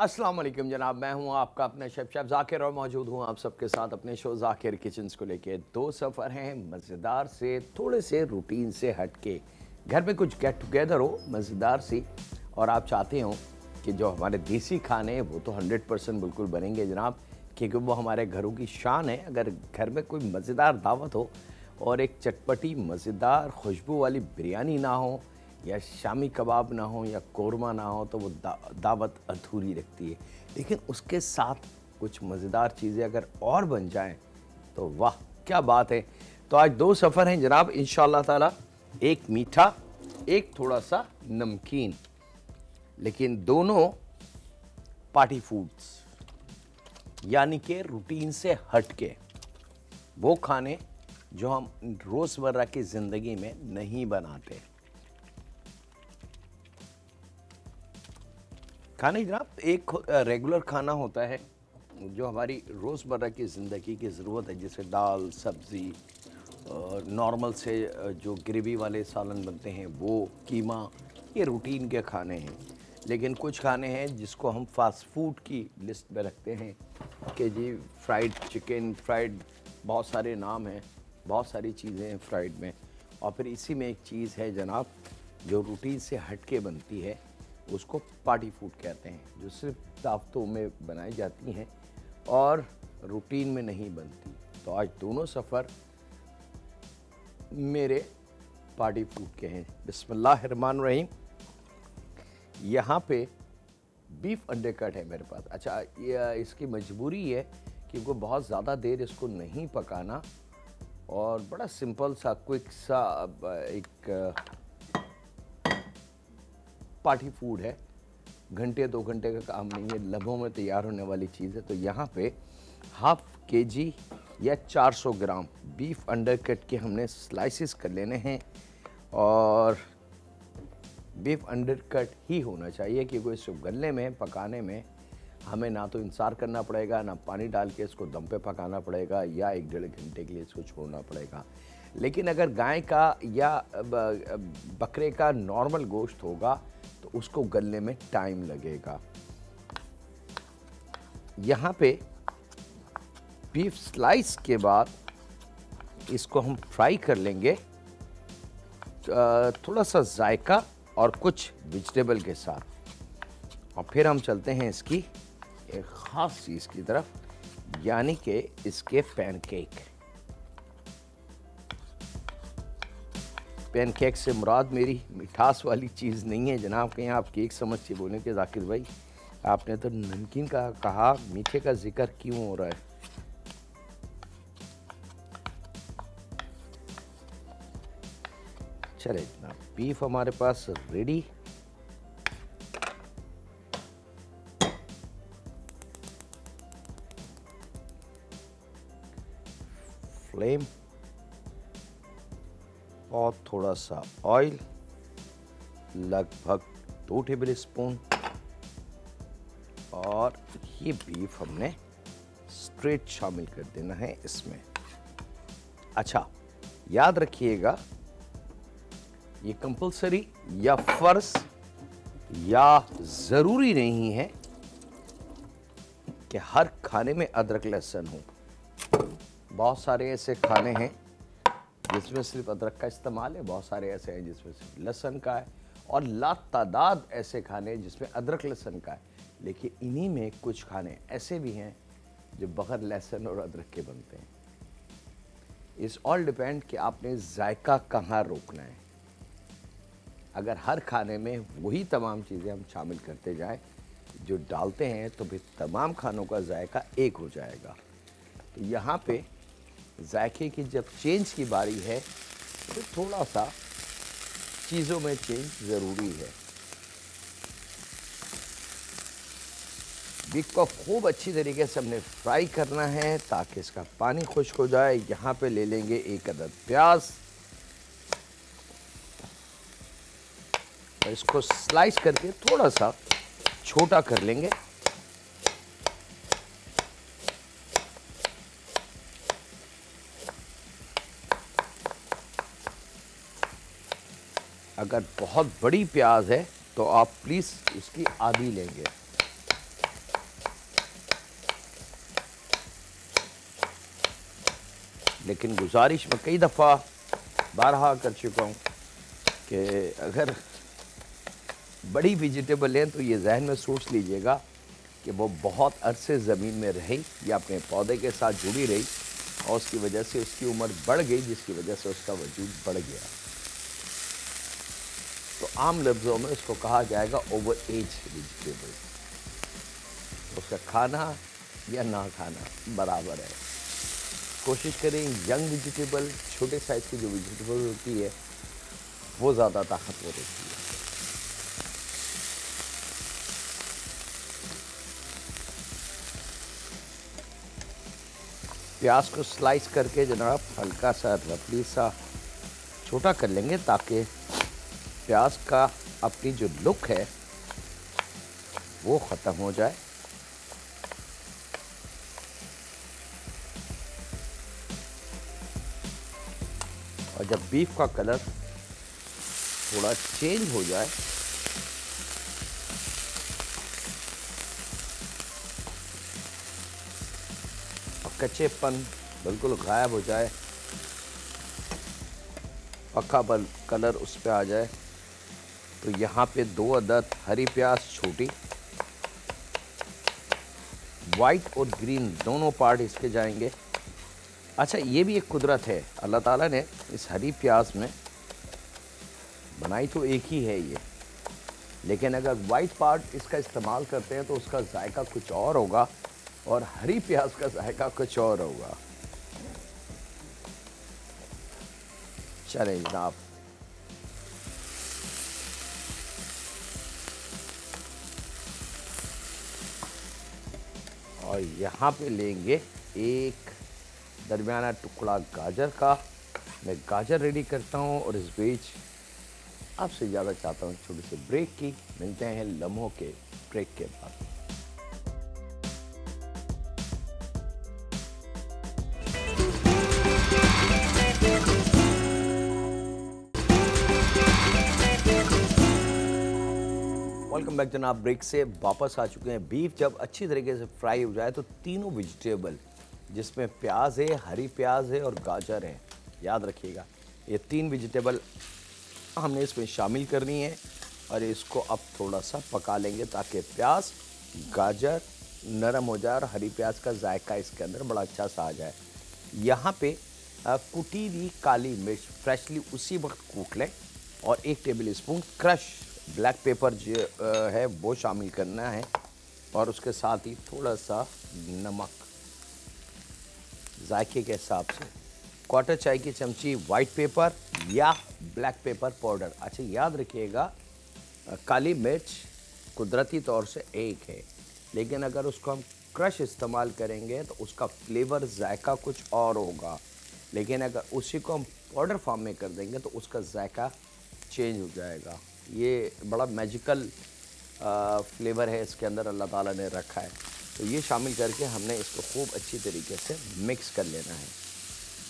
अस्सलाम वालेकुम जनाब, मैं हूं आपका अपना शेफ ज़ाकिर और मौजूद हूं आप सबके साथ अपने शो ज़ाकिर किचन्स को लेके। दो सफ़र हैं मज़ेदार से, थोड़े से रूटीन से हट के। घर में कुछ गेट टुगेदर हो मज़ेदार सी, और आप चाहते हो कि जो हमारे देसी खाने हैं वो तो 100% बिल्कुल बनेंगे जनाब, क्योंकि वो हमारे घरों की शान है। अगर घर में कोई मज़ेदार दावत हो और एक चटपटी मज़ेदार खुशबू वाली बिरयानी ना हो, या शामी कबाब ना हो, या कोरमा ना हो, तो वो दावत अधूरी लगती है। लेकिन उसके साथ कुछ मज़ेदार चीज़ें अगर और बन जाएं तो वाह क्या बात है। तो आज दो सफ़र हैं जनाब इंशाअल्लाह ताला, एक मीठा, एक थोड़ा सा नमकीन, लेकिन दोनों पार्टी फूड्स, यानी कि रूटीन से हट के वो खाने जो हम रोज़मर्रा की ज़िंदगी में नहीं बनाते। खाने जनाब एक रेगुलर खाना होता है जो हमारी रोज़मर्रा की ज़िंदगी की ज़रूरत है, जैसे दाल, सब्ज़ी, नॉर्मल से जो ग्रेवी वाले सालन बनते हैं वो, कीमा, ये रूटीन के खाने हैं। लेकिन कुछ खाने हैं जिसको हम फास्ट फूड की लिस्ट में रखते हैं कि जी फ्राइड चिकन, फ्राइड, बहुत सारे नाम हैं, बहुत सारी चीज़ें हैं फ्राइड में। और फिर इसी में एक चीज़ है जनाब जो रूटीन से हट के बनती है, उसको पार्टी फूड कहते हैं, जो सिर्फ दावतों में बनाई जाती हैं और रूटीन में नहीं बनती। तो आज दोनों सफ़र मेरे पार्टी फूड के हैं। बिस्मिल्लाहिर्रहमानिर्रहीम। यहाँ पे बीफ अंडे कट है मेरे पास। अच्छा, ये इसकी मजबूरी है कि वो बहुत ज़्यादा देर इसको नहीं पकाना, और बड़ा सिंपल सा क्विक सा एक पार्टी फूड है। घंटे 2 घंटे का काम नहीं है, लम्हों में तैयार होने वाली चीज़ है। तो यहाँ पे हाफ केजी या 400 ग्राम बीफ अंडर कट के हमने स्लाइसिस कर लेने हैं, और बीफ अंडर कट ही होना चाहिए क्योंकि इसको गलने में, पकाने में हमें ना तो इंतज़ार करना पड़ेगा, ना पानी डाल के इसको दम पे पकाना पड़ेगा, या 1-1.5 घंटे के लिए इसको छोड़ना पड़ेगा। लेकिन अगर गाय का या बकरे का नॉर्मल गोश्त होगा तो उसको गलने में टाइम लगेगा। यहाँ पे बीफ स्लाइस के बाद इसको हम फ्राई कर लेंगे थोड़ा सा जायका और कुछ वेजिटेबल के साथ, और फिर हम चलते हैं इसकी एक ख़ास चीज़ की तरफ, यानी कि इसके पैनकेक। पैनकेक से मुराद मेरी मिठास वाली चीज़ नहीं है जनाब, कहीं आप केक समझ के बोलें कि ज़ाकिर भाई आपने तो नमकीन का कहा, मीठे का जिक्र क्यों हो रहा है। चले जनाब, बीफ हमारे पास रेडी। फ्लेम और थोड़ा सा ऑयल, लगभग 2 टेबल स्पून, और ये बीफ हमने स्ट्रेट शामिल कर देना है इसमें। अच्छा, याद रखिएगा ये कंपलसरी या फर्ज या ज़रूरी नहीं है कि हर खाने में अदरक लहसुन हो। बहुत सारे ऐसे खाने हैं जिसमें सिर्फ अदरक का इस्तेमाल है, बहुत सारे ऐसे हैं जिसमें सिर्फ लहसुन का है, और लातादाद ऐसे खाने हैं जिसमें अदरक लहसुन का है। लेकिन इन्हीं में कुछ खाने ऐसे भी हैं जो बगैर लहसुन और अदरक के बनते हैं। इट्स ऑल डिपेंड कि आपने जायका कहाँ रोकना है। अगर हर खाने में वही तमाम चीज़ें हम शामिल करते जाएं जो डालते हैं, तो फिर तमाम खानों का जायका एक हो जाएगा। तो यहाँ पे जायके की जब चेंज की बारी है तो थोड़ा सा चीज़ों में चेंज ज़रूरी है। बीफ को खूब अच्छी तरीके से हमने फ्राई करना है ताकि इसका पानी खुश्क हो जाए। यहाँ पे ले लेंगे 1 अदद प्याज, और इसको स्लाइस करके थोड़ा सा छोटा कर लेंगे। अगर बहुत बड़ी प्याज है तो आप प्लीज़ इसकी आधी लेंगे। लेकिन गुजारिश मैं कई दफ़ा बारहा कर चुका हूँ कि अगर बड़ी वेजिटेबल है तो ये जहन में सोच लीजिएगा कि वो बहुत अरसे ज़मीन में रही या अपने पौधे के साथ जुड़ी रही और उसकी वजह से उसकी उम्र बढ़ गई, जिसकी वजह से उसका वजूद बढ़ गया। तो आम लफ्ज़ों में उसको कहा जाएगा ओवर एज वेजिटेबल। उसका खाना या ना खाना बराबर है। कोशिश करें यंग वेजिटेबल, छोटे साइज़ की जो वेजिटेबल होती है वो ज़्यादा ताकतवर होती है। प्याज को स्लाइस करके जनाब हल्का सा रफली सा छोटा कर लेंगे ताकि प्याज का अपनी जो लुक है वो ख़त्म हो जाए। और जब बीफ का कलर थोड़ा चेंज हो जाए और कच्चेपन बिल्कुल गायब हो जाए, पक्का कलर उस पे आ जाए, तो यहाँ पे 2 अदद हरी प्याज छोटी, वाइट और ग्रीन दोनों पार्ट इसके जाएंगे। अच्छा, ये भी एक कुदरत है, अल्लाह ताला ने इस हरी प्याज में बनाई तो एक ही है ये, लेकिन अगर वाइट पार्ट इसका इस्तेमाल करते हैं तो उसका जायका कुछ और होगा और हरी प्याज का जायका कुछ और होगा। चलें जनाब, और यहाँ पे लेंगे एक दरमियाना टुकड़ा गाजर का। मैं गाजर रेडी करता हूँ और इस बीच आपसे ज़्यादा चाहता हूँ छोटे से ब्रेक की। मिलते हैं लम्हों के ब्रेक के बाद। वेलकम बैक जनाब, ब्रेक से वापस आ चुके हैं। बीफ जब अच्छी तरीके से फ्राई हो जाए तो तीनों वेजिटेबल जिसमें प्याज है, हरी प्याज है और गाजर है, याद रखिएगा ये 3 वेजिटेबल हमने इसमें शामिल करनी है और इसको अब थोड़ा सा पका लेंगे ताकि प्याज गाजर नरम हो जाए और हरी प्याज का जायका इसके अंदर बड़ा अच्छा सा आ जाए। यहाँ पे कुटी हुई काली मिर्च फ्रेशली उसी वक्त कूट लें और 1 table spoon crush black pepper जो है वो शामिल करना है और उसके साथ ही थोड़ा सा नमक जायके के हिसाब से, 1/4 चाय की चमची वाइट पेपर या ब्लैक पेपर पाउडर। अच्छा याद रखिएगा काली मिर्च कुदरती तौर से एक है, लेकिन अगर उसको हम क्रश इस्तेमाल करेंगे तो उसका फ्लेवर जायका कुछ और होगा, लेकिन अगर उसी को हम पाउडर फॉर्म में कर देंगे तो उसका जायका चेंज हो जाएगा। ये बड़ा मैजिकल फ्लेवर है इसके अंदर अल्लाह ताला ने रखा है। तो ये शामिल करके हमने इसको खूब अच्छी तरीके से मिक्स कर लेना है।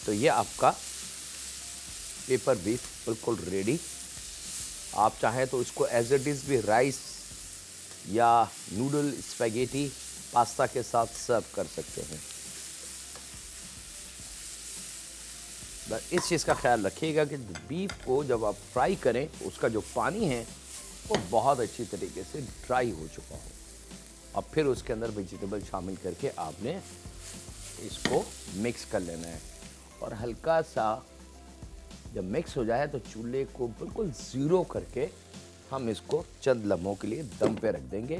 तो ये आपका पेपर बीफ बिल्कुल रेडी। आप चाहें तो इसको एज इट इज़ भी राइस या नूडल, स्पैगेटी, पास्ता के साथ सर्व कर सकते हैं। बस इस चीज़ का ख्याल रखिएगा कि बीफ को जब आप फ्राई करें तो उसका जो पानी है वो बहुत अच्छी तरीके से ड्राई हो चुका हो और फिर उसके अंदर वेजिटेबल शामिल करके आपने इसको मिक्स कर लेना है। और हल्का सा जब मिक्स हो जाए तो चूल्हे को बिल्कुल ज़ीरो करके हम इसको चंद लम्हों के लिए दम पे रख देंगे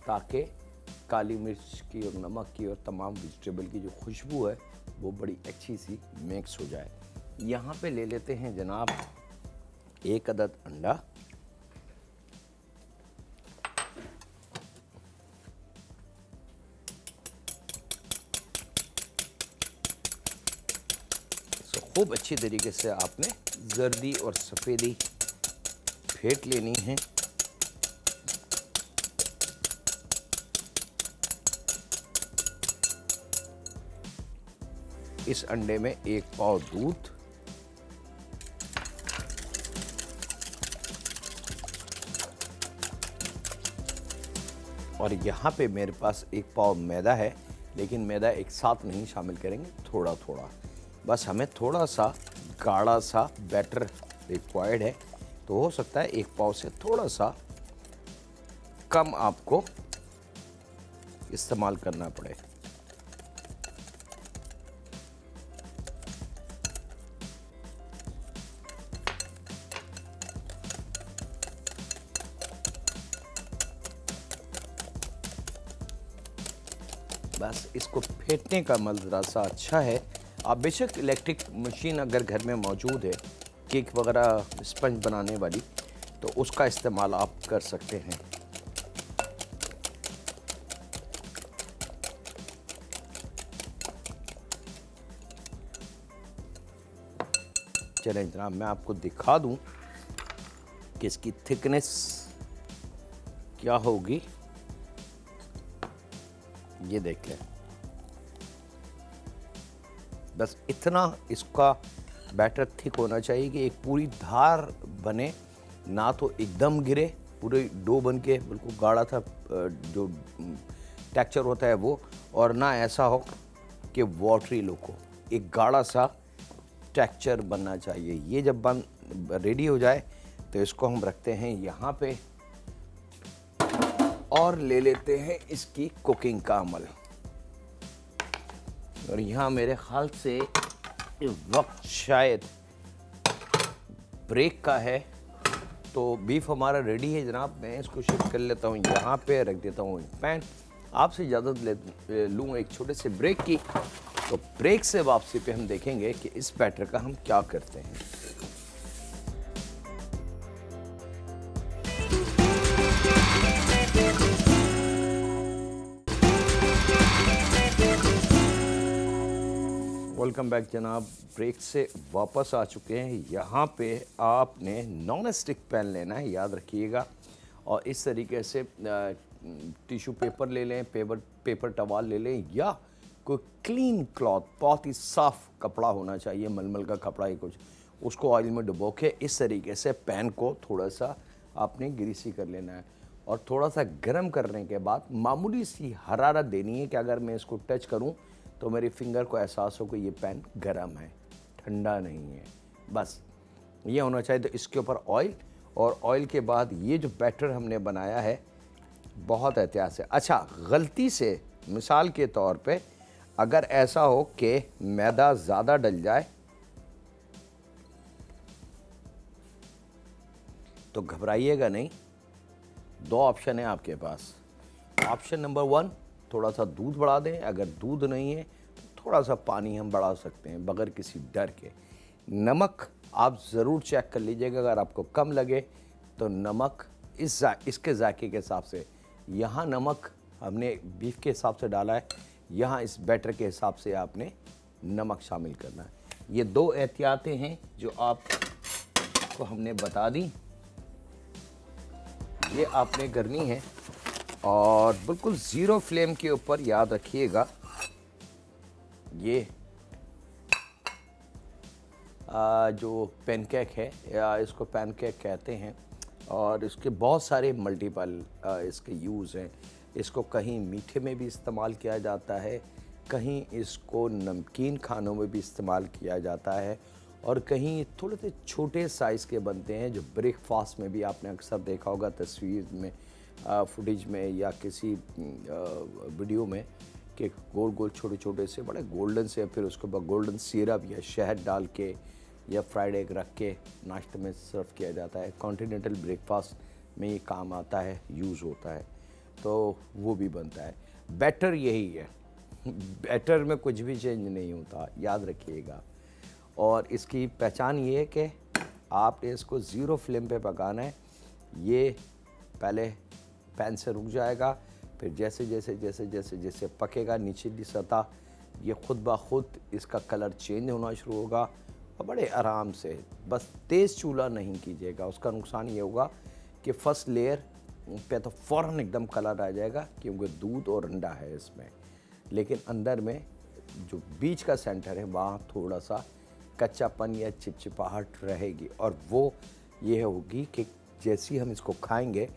ताकि काली मिर्च की और नमक की और तमाम वेजिटेबल की जो खुशबू है वो बड़ी अच्छी सी मिक्स हो जाए। यहाँ पे ले लेते हैं जनाब 1 अदद अंडा, इसको खूब अच्छी तरीके से आपने जर्दी और सफ़ेदी फेंट लेनी है। इस अंडे में 1 पाव दूध, और यहाँ पे मेरे पास 1 पाव मैदा है, लेकिन मैदा एक साथ नहीं शामिल करेंगे, थोड़ा थोड़ा। बस हमें थोड़ा सा गाढ़ा सा बैटर रिक्वायर्ड है, तो हो सकता है 1 पाव से थोड़ा सा कम आपको इस्तेमाल करना पड़े। बस इसको फेंटने का मज़ा सा अच्छा है। आप बेशक इलेक्ट्रिक मशीन अगर घर में मौजूद है, केक वगैरह स्पंज बनाने वाली, तो उसका इस्तेमाल आप कर सकते हैं। चलें जनाब, मैं आपको दिखा दूं कि इसकी थिकनेस क्या होगी। ये देखें, बस इतना इसका बैटर थिक होना चाहिए कि एक पूरी धार बने, ना तो एकदम गिरे पूरे डो बन के बिल्कुल गाढ़ा था जो टेक्सचर होता है वो, और ना ऐसा हो कि वाटरी लुक हो। एक गाढ़ा सा टेक्सचर बनना चाहिए। ये जब बन रेडी हो जाए तो इसको हम रखते हैं यहाँ पे और ले लेते हैं इसकी कुकिंग का अमल। और यहाँ मेरे ख्याल से वक्त शायद ब्रेक का है, तो बीफ हमारा रेडी है जनाब। मैं इसको शिफ्ट कर लेता हूँ यहाँ पे, रख देता हूँ पैन। आपसे इजाज़त लूँ एक छोटे से ब्रेक की, तो ब्रेक से वापसी पे हम देखेंगे कि इस बैटर का हम क्या करते हैं। वेलकम बैक जनाब, ब्रेक से वापस आ चुके हैं। यहाँ पे आपने नॉन स्टिक पैन लेना है, याद रखिएगा, और इस तरीके से टिश्यू पेपर ले लें, पेपर टवाल ले लें, या कोई क्लीन क्लॉथ, बहुत ही साफ़ कपड़ा होना चाहिए, मलमल का कपड़ा ही कुछ, उसको ऑयल में डुबो के इस तरीके से पैन को थोड़ा सा आपने ग्रीसी कर लेना है। और थोड़ा सा गर्म करने के बाद मामूली सी हरारत देनी है कि अगर मैं इसको टच करूं तो मेरी फिंगर को एहसास हो कि ये पैन गर्म है, ठंडा नहीं है। बस ये होना चाहिए। तो इसके ऊपर ऑयल, और ऑयल के बाद ये जो बैटर हमने बनाया है, बहुत एहतियात से। अच्छा, गलती से मिसाल के तौर पे अगर ऐसा हो कि मैदा ज़्यादा डल जाए तो घबराइएगा नहीं। 2 ऑप्शन है आपके पास। ऑप्शन नंबर 1, थोड़ा सा दूध बढ़ा दें। अगर दूध नहीं है तो थोड़ा सा पानी हम बढ़ा सकते हैं बगैर किसी डर के। नमक आप ज़रूर चेक कर लीजिएगा, अगर आपको कम लगे तो नमक इसके जायके के हिसाब से। यहाँ नमक हमने बीफ के हिसाब से डाला है, यहाँ इस बैटर के हिसाब से आपने नमक शामिल करना है। ये 2 एहतियातें हैं जो आपको हमने बता दी, ये आपने करनी है। और बिल्कुल ज़ीरो फ्लेम के ऊपर, याद रखिएगा। ये जो पैनकेक है, या इसको पैनकेक कहते हैं, और इसके बहुत सारे मल्टीपल इसके यूज़ हैं। इसको कहीं मीठे में भी इस्तेमाल किया जाता है, कहीं इसको नमकीन खानों में भी इस्तेमाल किया जाता है, और कहीं थोड़े से छोटे साइज़ के बनते हैं जो ब्रेकफास्ट में भी आपने अक्सर देखा होगा तस्वीर में, फुटेज में, या किसी वीडियो में, कि गोल गोल छोटे छोटे से बड़े गोल्डन से, फिर उसके बाद गोल्डन सिरप या शहद डाल के या फ्राइड एग रख के नाश्ते में सर्व किया जाता है। कॉन्टिनेंटल ब्रेकफास्ट में ये काम आता है, यूज़ होता है, तो वो भी बनता है। बैटर यही है, बैटर में कुछ भी चेंज नहीं होता, याद रखिएगा। और इसकी पहचान ये है कि आपने इसको ज़ीरो फ्लेम पे पकाना है। ये पहले पैन से रुक जाएगा, फिर जैसे जैसे जैसे जैसे जैसे पकेगा निचली सतह, ये खुद ब खुद इसका कलर चेंज होना शुरू होगा, और बड़े आराम से, बस तेज़ चूल्हा नहीं कीजिएगा। उसका नुकसान ये होगा कि फर्स्ट लेयर पे तो फ़ौरन एकदम कलर आ जाएगा, क्योंकि दूध और अंडा है इसमें, लेकिन अंदर में जो बीच का सेंटर है वहाँ थोड़ा सा कच्चापन या चिपचिपाहट रहेगी। और वो ये होगी कि जैसे ही हम इसको खाएंगे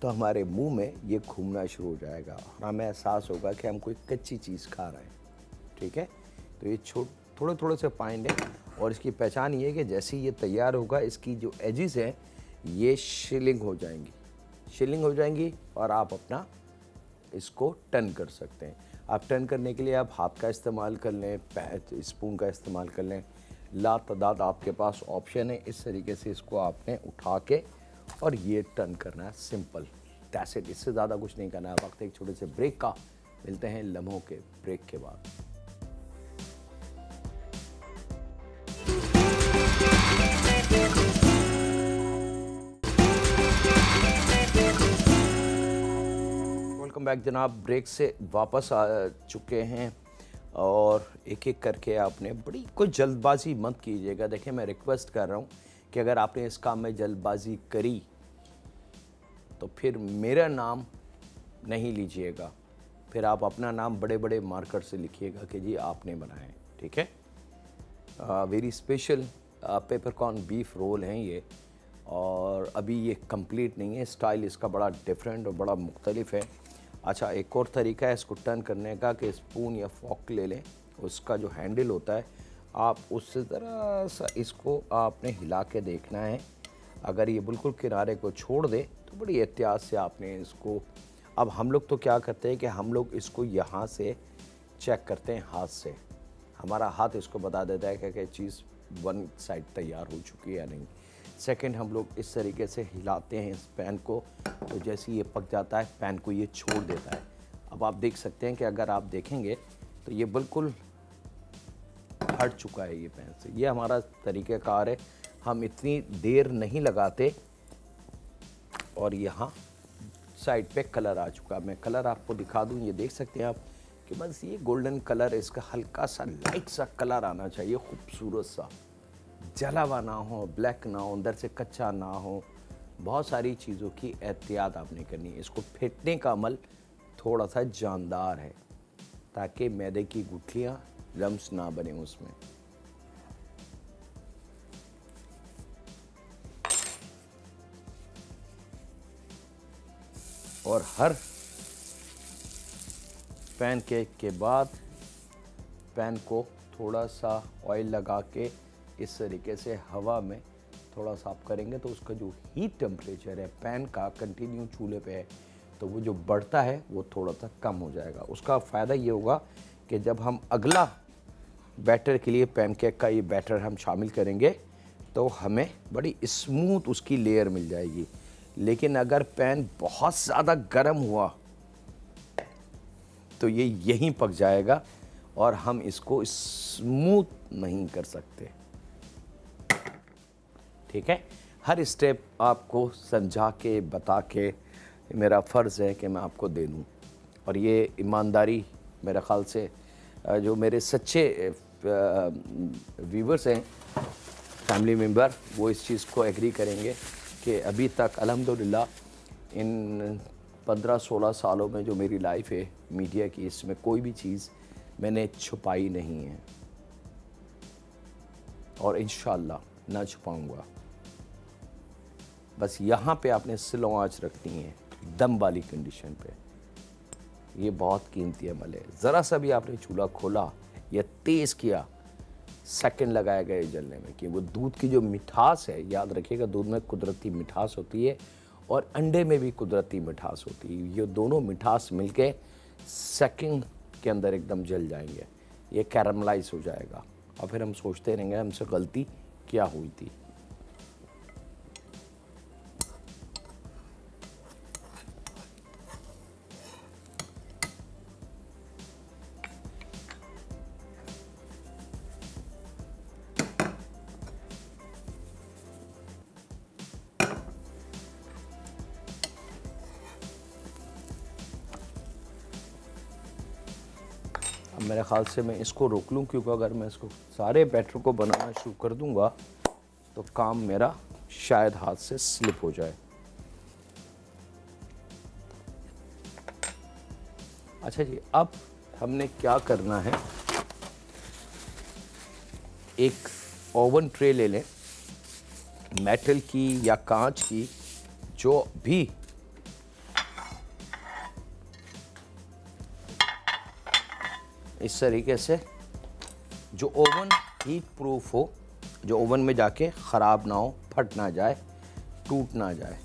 तो हमारे मुंह में ये घूमना शुरू हो जाएगा, और हमें एहसास होगा कि हम कोई कच्ची चीज़ खा रहे हैं। ठीक है, तो ये थोड़े थोड़े से पाएंगे। और इसकी पहचान ये है कि जैसे ही ये तैयार होगा, इसकी जो एजिस हैं ये शिलिंग हो जाएंगी और आप अपना इसको टर्न कर सकते हैं। आप टर्न करने के लिए आप हाथ का इस्तेमाल कर लें, स्पून का इस्तेमाल कर लें, ला तादाद आपके पास ऑप्शन है। इस तरीके से इसको आपने उठा के और ये टर्न करना है, सिंपल दैट्स इट। इससे ज़्यादा कुछ नहीं करना है। वक्त एक छोटे से ब्रेक का, मिलते हैं लम्हों के ब्रेक के बाद। वेलकम बैक जनाब। ब्रेक से वापस आ चुके हैं और एक एक करके आपने बड़ी कोई जल्दबाजी मत कीजिएगा। देखिए मैं रिक्वेस्ट कर रहा हूँ कि अगर आपने इस काम में जल्दबाजी करी तो फिर मेरा नाम नहीं लीजिएगा, फिर आप अपना नाम बड़े बड़े मार्कर से लिखिएगा कि जी आपने बनाए, ठीक है। Very special peppercorn beef roll हैं ये, और अभी ये कंप्लीट नहीं है। स्टाइल इसका बड़ा डिफरेंट और बड़ा मुख्तलिफ है। अच्छा, एक और तरीका है इसको टर्न करने का कि स्पून या फॉक ले लें, उसका जो हैंडल होता है आप उससे ज़रा सा इसको आपने हिला के देखना है। अगर ये बिल्कुल किनारे को छोड़ दे तो बड़ी एहतियात से आपने इसको, अब हम लोग तो क्या करते हैं कि हम लोग इसको यहाँ से चेक करते हैं हाथ से, हमारा हाथ इसको बता देता है कि चीज़ वन साइड तैयार हो चुकी है या नहीं। सेकंड, हम लोग इस तरीके से हिलाते हैं इस पैन को, तो जैसे ये पक जाता है पैन को ये छोड़ देता है। अब आप देख सकते हैं कि अगर आप देखेंगे तो ये बिल्कुल हट चुका है ये पैन से। ये हमारा तरीक़ाकार है, हम इतनी देर नहीं लगाते। और यहाँ साइड पे कलर आ चुका, मैं कलर आपको दिखा दूँ, ये देख सकते हैं आप कि बस ये गोल्डन कलर, इसका हल्का सा लाइट सा कलर आना चाहिए, खूबसूरत सा, जला हुआ ना हो, ब्लैक ना हो, अंदर से कच्चा ना हो। बहुत सारी चीज़ों की एहतियात आपने करनी है। इसको फेंटने का अमल थोड़ा सा जानदार है ताकि मैदे की गुठलियाँ लम्स ना बने उसमें। और हर पैन केक के बाद पैन को थोड़ा सा ऑयल लगा के इस तरीके से हवा में थोड़ा सा आप करेंगे तो उसका जो हीट टेम्परेचर है पैन का कंटिन्यू चूल्हे पे है तो वो जो बढ़ता है वो थोड़ा सा कम हो जाएगा। उसका फ़ायदा ये होगा कि जब हम अगला बैटर के लिए पैनकेक का ये बैटर हम शामिल करेंगे तो हमें बड़ी स्मूथ उसकी लेयर मिल जाएगी। लेकिन अगर पैन बहुत ज़्यादा गर्म हुआ तो ये यहीं पक जाएगा और हम इसको स्मूथ नहीं कर सकते, ठीक है। हर स्टेप आपको समझा के बता के मेरा फ़र्ज़ है कि मैं आपको दे दूँ। और ये ईमानदारी मेरे ख़्याल से जो मेरे सच्चे व्यूवर्स हैं, फैमिली मेम्बर, वो इस चीज़ को एग्री करेंगे कि अभी तक अल्हम्दुलिल्लाह इन 15-16 सालों में जो मेरी लाइफ है मीडिया की, इसमें कोई भी चीज़ मैंने छुपाई नहीं है और इंशाअल्लाह ना छुपाऊँगा। बस यहाँ पे आपने स्लो आंच रखनी है, दम वाली कंडीशन पे। ये बहुत कीमती अमल है। ज़रा सा भी आपने चूल्हा खोला या तेज़ किया, सेकंड लगाया गया जलने में, कि वो दूध की जो मिठास है, याद रखिएगा दूध में कुदरती मिठास होती है और अंडे में भी कुदरती मिठास होती है। ये दोनों मिठास मिलके सेकंड के अंदर एकदम जल जाएंगे, ये कैरमलाइज हो जाएगा और फिर हम सोचते रहेंगे हमसे गलती क्या हुई थी। अब मेरे ख़्याल से मैं इसको रोक लूँ, क्योंकि अगर मैं इसको सारे बैटर को बनाना शुरू कर दूँगा तो काम मेरा शायद हाथ से स्लिप हो जाए। अच्छा जी, अब हमने क्या करना है, एक ओवन ट्रे ले लें, मेटल की या कांच की, जो भी इस तरीके से जो ओवन हीट प्रूफ हो, जो ओवन में जाके ख़राब ना हो, फट ना जाए, टूट ना जाए।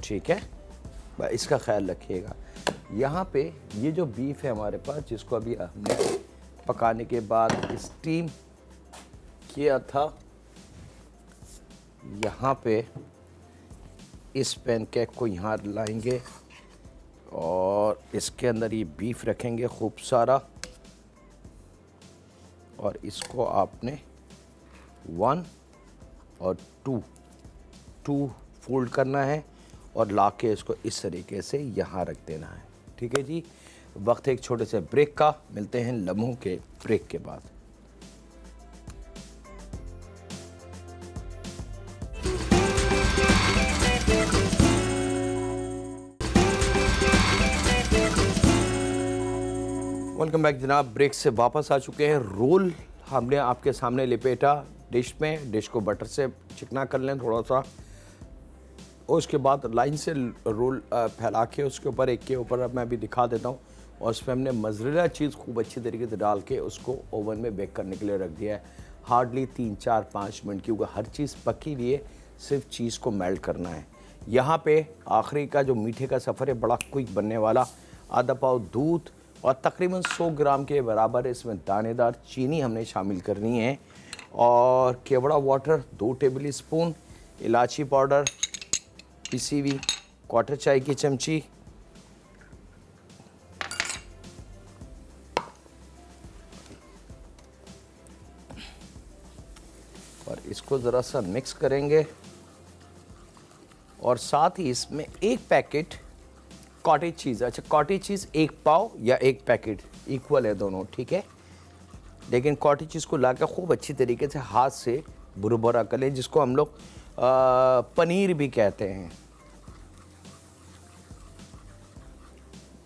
ठीक है, बस इसका ख्याल रखिएगा। यहाँ पे ये जो बीफ है हमारे पास, जिसको अभी हमने पकाने के बाद स्टीम किया था, यहाँ पे इस पैनकेक को यहाँ लाएंगे और इसके अंदर ये बीफ रखेंगे खूब सारा, और इसको आपने 1 और 2 फोल्ड करना है और लाके इसको इस तरीके से यहाँ रख देना है। ठीक है जी, वक्त एक छोटे से ब्रेक का, मिलते हैं लम्हों के ब्रेक के बाद। वेलकम बैक जनाब, ब्रेक से वापस आ चुके हैं। रोल हमने आपके सामने लिपेटा डिश में, डिश को बटर से चिकना कर लें थोड़ा सा, और उसके बाद लाइन से रोल फैला के उसके ऊपर एक के ऊपर अब मैं अभी दिखा देता हूँ, और उस पर हमने मोज़रेला चीज़ खूब अच्छी तरीके से डाल के उसको ओवन में बेक करने के लिए रख दिया है। हार्डली 3-4-5 मिनट, क्योंकि हर चीज़ पकी हुई है, सिर्फ चीज़ को मेल्ट करना है। यहाँ पे आखिरी का जो मीठे का सफ़र है बड़ा क्विक बनने वाला। आधा पाव दूध और तकरीबन 100 ग्राम के बराबर इसमें दानेदार चीनी हमने शामिल करनी है, और केवड़ा वाटर 2 टेबल स्पून, इलायची पाउडर पिसी हुई 1/4 चाय की चमची, और इसको ज़रा सा मिक्स करेंगे, और साथ ही इसमें 1 पैकेट कॉटेज चीज़, अच्छा कॉटेज चीज़ 1 पाव या 1 पैकेट इक्वल है दोनों, ठीक है। लेकिन कॉटेज चीज़ को लाकर खूब अच्छी तरीके से हाथ से बुरबुरा कर लें, जिसको हम लोग पनीर भी कहते हैं।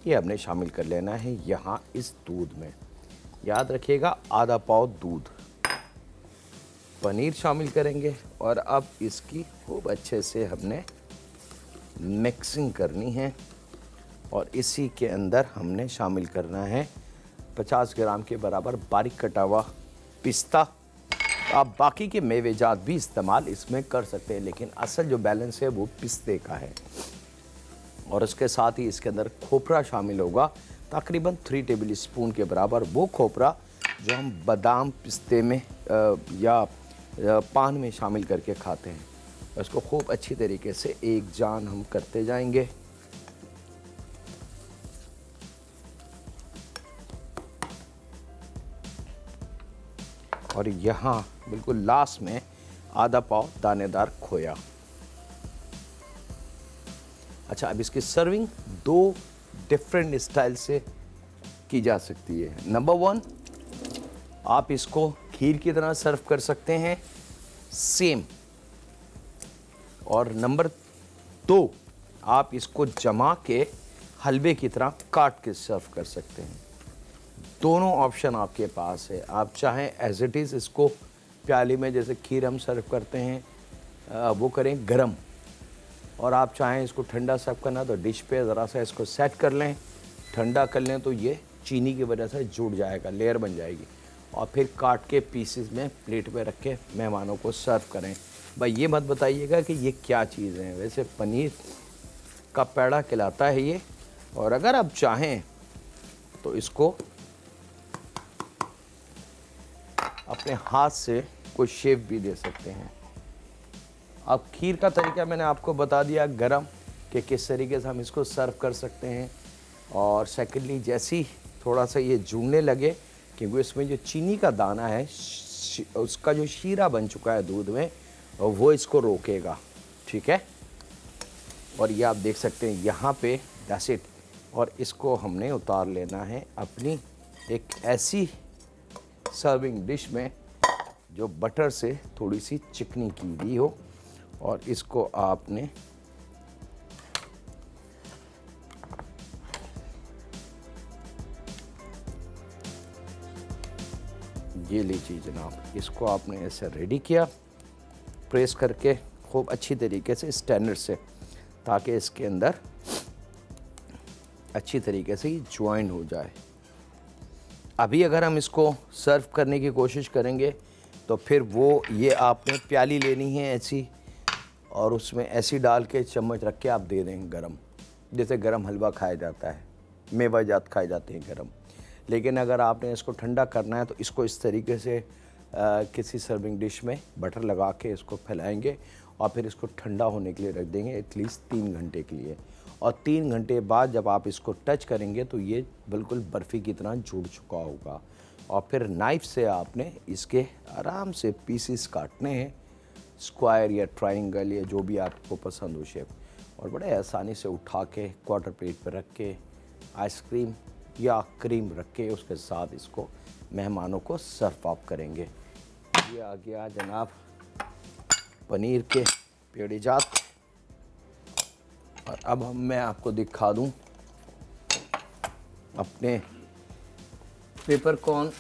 ये हमने शामिल कर लेना है यहाँ इस दूध में। याद रखिएगा, आधा पाव दूध, पनीर शामिल करेंगे, और अब इसकी खूब अच्छे से हमने मिक्सिंग करनी है, और इसी के अंदर हमने शामिल करना है 50 ग्राम के बराबर बारीक कटा हुआ पिस्ता। आप बाकी के मेवेजात भी इस्तेमाल इसमें कर सकते हैं, लेकिन असल जो बैलेंस है वो पिस्ते का है। और उसके साथ ही इसके अंदर खोपरा शामिल होगा, तकरीबन 3 टेबल स्पून के बराबर। वो खोपरा जो हम बादाम पिस्ते में या पान में शामिल करके खाते हैं। इसको खूब अच्छी तरीके से एक जान हम करते जाएंगे। और यहाँ बिल्कुल लास्ट में आधा पाव दानेदार खोया। अच्छा, अब इसकी सर्विंग 2 डिफरेंट स्टाइल से की जा सकती है। नंबर 1, आप इसको खीर की तरह सर्व कर सकते हैं, सेम। और नंबर 2, आप इसको जमा के हलवे की तरह काट के सर्व कर सकते हैं। दोनों ऑप्शन आपके पास है। आप चाहें एज इट इज़ इसको प्याली में, जैसे खीर हम सर्व करते हैं, वो करें गरम, और आप चाहें इसको ठंडा सर्व करना तो डिश पे ज़रा सा इसको सेट कर लें, ठंडा कर लें, तो ये चीनी की वजह से जुड़ जाएगा, लेयर बन जाएगी, और फिर काट के पीसेस में प्लेट में रख के मेहमानों को सर्व करें। भाई ये मत बताइएगा कि ये क्या चीज़ है, वैसे पनीर का पेड़ा कहलाता है ये। और अगर आप चाहें तो इसको अपने हाथ से कोई शेप भी दे सकते हैं। अब खीर का तरीका मैंने आपको बता दिया गरम, कि किस तरीके से हम इसको सर्व कर सकते हैं। और सेकेंडली, जैसे ही थोड़ा सा ये जुड़ने लगे, क्योंकि इसमें जो चीनी का दाना है उसका जो शीरा बन चुका है दूध में, वो इसको रोकेगा, ठीक है। और ये आप देख सकते हैं यहाँ पे, दैट्स इट। और इसको हमने उतार लेना है अपनी एक ऐसी सर्विंग डिश में जो बटर से थोड़ी सी चिकनी की हुई हो, और इसको आपने ये लीजिए जनाब, इसको आपने ऐसे रेडी किया, प्रेस करके खूब अच्छी तरीके से स्टैंडर्ड से, ताकि इसके अंदर अच्छी तरीके से ये ज्वाइन हो जाए। अभी अगर हम इसको सर्व करने की कोशिश करेंगे तो फिर वो ये आपने प्याली लेनी है ऐसी, और उसमें ऐसी डाल के चम्मच रख के आप दे दें गरम, जैसे गरम हलवा खाया जाता है, मेवा जात खाए जाते हैं गरम। लेकिन अगर आपने इसको ठंडा करना है तो इसको इस तरीके से किसी सर्विंग डिश में बटर लगा के इसको फैलाएंगे और फिर इसको ठंडा होने के लिए रख देंगे एटलीस्ट 3 घंटे के लिए। और 3 घंटे बाद जब आप इसको टच करेंगे तो ये बिल्कुल बर्फ़ी की तरह जुड़ चुका होगा। और फिर नाइफ़ से आपने इसके आराम से पीसीस काटने हैं, स्क्वायर या ट्रायंगल या जो भी आपको पसंद हो शेप, और बड़े आसानी से उठा के क्वार्टर प्लेट पर रख के आइसक्रीम या क्रीम रख के उसके साथ इसको मेहमानों को सर्व आप करेंगे। ये आ गया जनाब पनीर के पेड़ी जात। और अब मैं आपको दिखा दूं अपने पेपर कॉर्न।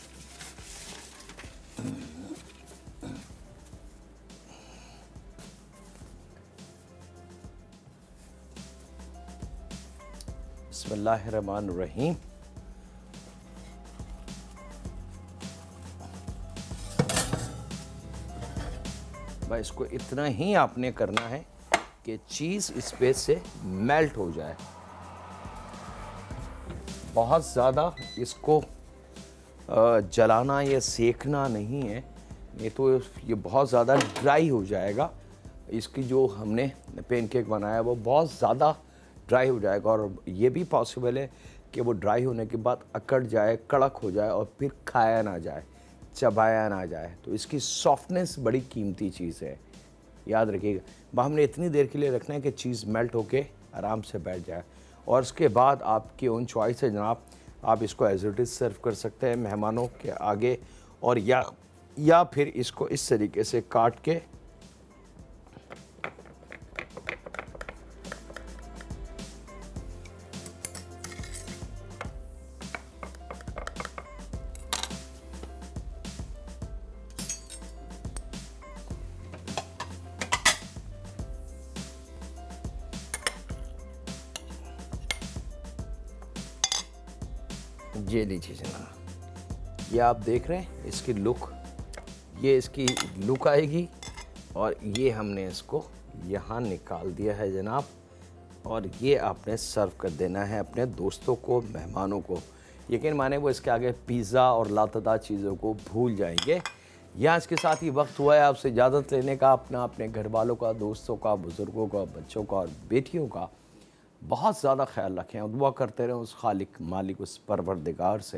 बिस्मिल्लाहिर्रहमानिर्रहीम। भाई इसको इतना ही आपने करना है कि चीज़ इस पे से मेल्ट हो जाए। बहुत ज़्यादा इसको जलाना या सेकना नहीं है, नहीं तो ये बहुत ज़्यादा ड्राई हो जाएगा। इसकी जो हमने पैनकेक बनाया वो बहुत ज़्यादा ड्राई हो जाएगा, और ये भी पॉसिबल है कि वो ड्राई होने के बाद अकड़ जाए, कड़क हो जाए और फिर खाया ना जाए, चबाया ना जाए। तो इसकी सॉफ्टनेस बड़ी कीमती चीज़ है, याद रखिएगा। हमने इतनी देर के लिए रखना है कि चीज़ मेल्ट होके आराम से बैठ जाए, और उसके बाद आपकी ओन चॉइस है जनाब, आप इसको एज इट इज़ सर्व कर सकते हैं मेहमानों के आगे, और या फिर इसको इस तरीके से काट के ये लीजिए जनाब, ये आप देख रहे हैं इसकी लुक, ये इसकी लुक आएगी। और ये हमने इसको यहाँ निकाल दिया है जनाब, और ये आपने सर्व कर देना है अपने दोस्तों को, मेहमानों को। यकीन माने वो इसके आगे पिज़्ज़ा और लातदार चीज़ों को भूल जाएंगे। यह आज के साथ ही वक्त हुआ है आपसे इजाज़त लेने का, अपने घर वालों का, दोस्तों का, बुज़ुर्गों का, बच्चों का और बेटियों का बहुत ज़्यादा ख्याल रखें और दुआ करते रहें उस खालिक मालिक, उस परवरदिगार से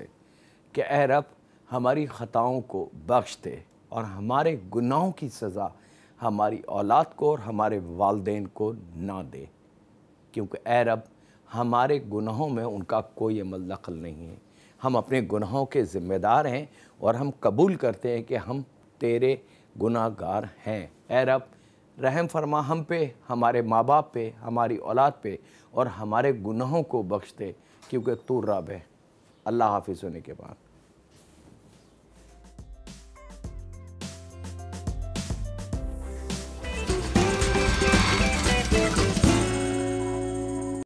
कि ऐ रब हमारी ख़ताओं को बख्श दे और हमारे गुनाहों की सज़ा हमारी औलाद को और हमारे वालिदैन को ना दे, क्योंकि ऐ रब हमारे गुनाहों में उनका कोई अमल दखल नहीं है। हम अपने गुनाहों के ज़िम्मेदार हैं और हम कबूल करते हैं कि हम तेरे गुनाहगार हैं। ऐ रब रहम फरमा हम पे, हमारे माँ बाप पे, हमारी औलाद पे, और हमारे गुनाहों को बख्श दे, क्योंकि तू रब है। अल्लाह हाफिज़ होने के बाद।